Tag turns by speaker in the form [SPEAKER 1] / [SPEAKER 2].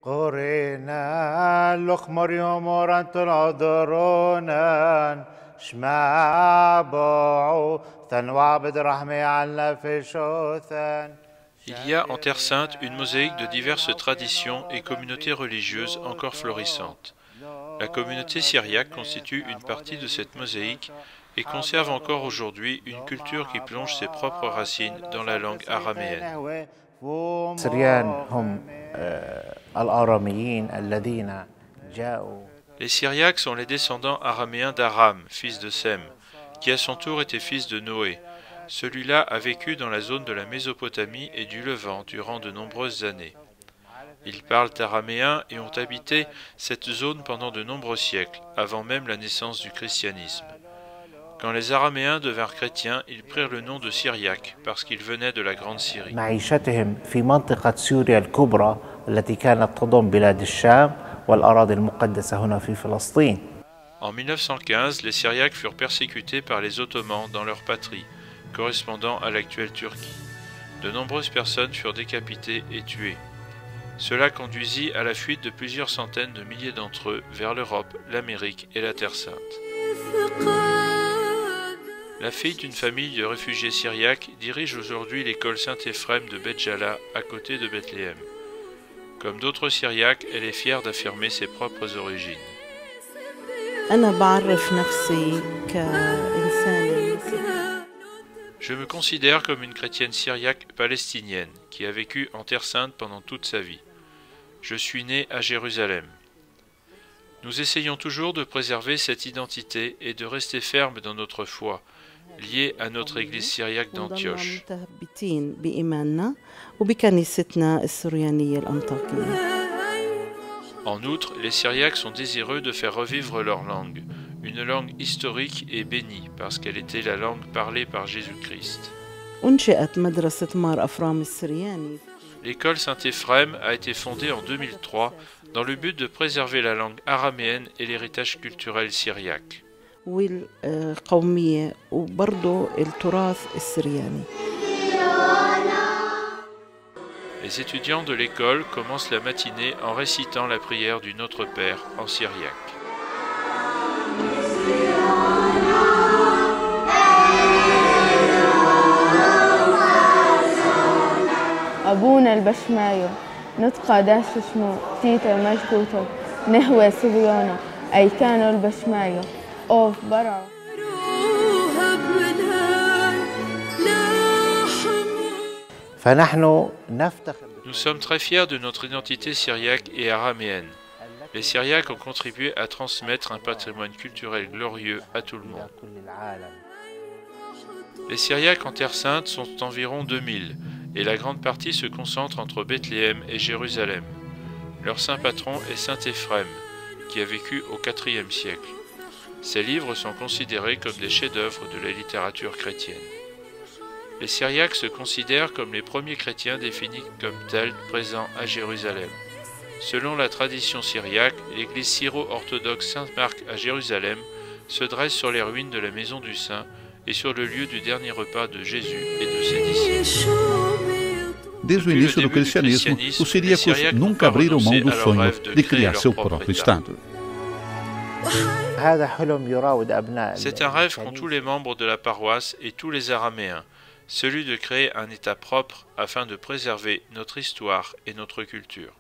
[SPEAKER 1] قرينا لقمريوم ورانتون عذرونا شمابو ثنوابد رحمي عنا في شوثن.
[SPEAKER 2] Il y a en Terre Sainte une mosaïque de diverses traditions et communautés religieuses encore florissantes. La communauté syriaque constitue une partie de cette mosaïque et conserve encore aujourd'hui une culture qui plonge ses propres racines dans la langue araméenne. Les Syriaques sont les descendants araméens d'Aram, fils de Sem, qui à son tour était fils de Noé. Celui-là a vécu dans la zone de la Mésopotamie et du Levant durant de nombreuses années. Ils parlent araméen et ont habité cette zone pendant de nombreux siècles, avant même la naissance du christianisme. Quand les Araméens devinrent chrétiens, ils prirent le nom de Syriaques, parce qu'ils venaient de la Grande Syrie. En 1915, les Syriaques furent persécutés par les Ottomans dans leur patrie, correspondant à l'actuelle Turquie. De nombreuses personnes furent décapitées et tuées. Cela conduisit à la fuite de plusieurs centaines de milliers d'entre eux vers l'Europe, l'Amérique et la Terre Sainte. La fille d'une famille de réfugiés syriaques dirige aujourd'hui l'école Saint-Éphrem de Béjala, à côté de Bethléem. Comme d'autres Syriaques, elle est fière d'affirmer ses propres origines. Je me considère comme une chrétienne syriaque palestinienne qui a vécu en Terre Sainte pendant toute sa vie. Je suis né à Jérusalem. Nous essayons toujours de préserver cette identité et de rester fermes dans notre foi, liée à notre église syriaque d'Antioche. En outre, les Syriaques sont désireux de faire revivre leur langue, une langue historique et bénie parce qu'elle était la langue parlée par Jésus-Christ. L'école Saint-Éphrem a été fondée en 2003 dans le but de préserver la langue araméenne et l'héritage culturel syriaque. Les étudiants de l'école commencent la matinée en récitant la prière du Notre Père en syriaque.
[SPEAKER 3] أبونا البشمايو نتقى داش شمو تيتا مجكوتو نهوى سبيونو أي كانوا البشمايو أوف برا.
[SPEAKER 2] Nous sommes très fiers de notre identité syriaque et araméenne. Les Syriaques ont contribué à transmettre un patrimoine culturel glorieux à tout le monde. Les Syriaques en Terre Sainte sont environ 2000, et la grande partie se concentre entre Bethléem et Jérusalem. Leur saint patron est saint Éphrem, qui a vécu au IVe siècle. Ses livres sont considérés comme des chefs-d'œuvre de la littérature chrétienne. Les Syriaques se considèrent comme les premiers chrétiens définis comme tels présents à Jérusalem. Selon la tradition syriaque, l'église syro-orthodoxe Saint-Marc à Jérusalem se dresse sur les ruines de la maison du Saint et sur le lieu du dernier repas de Jésus et de ses disciples.
[SPEAKER 4] Desde o início do cristianismo, os siríacos nunca abriram mão do sonho de criar seu próprio Estado.
[SPEAKER 2] C'est un rêve qu'ont tous les membres de la paroisse et tous les Araméens, celui de créer un État propre afin de préserver notre histoire et notre culture.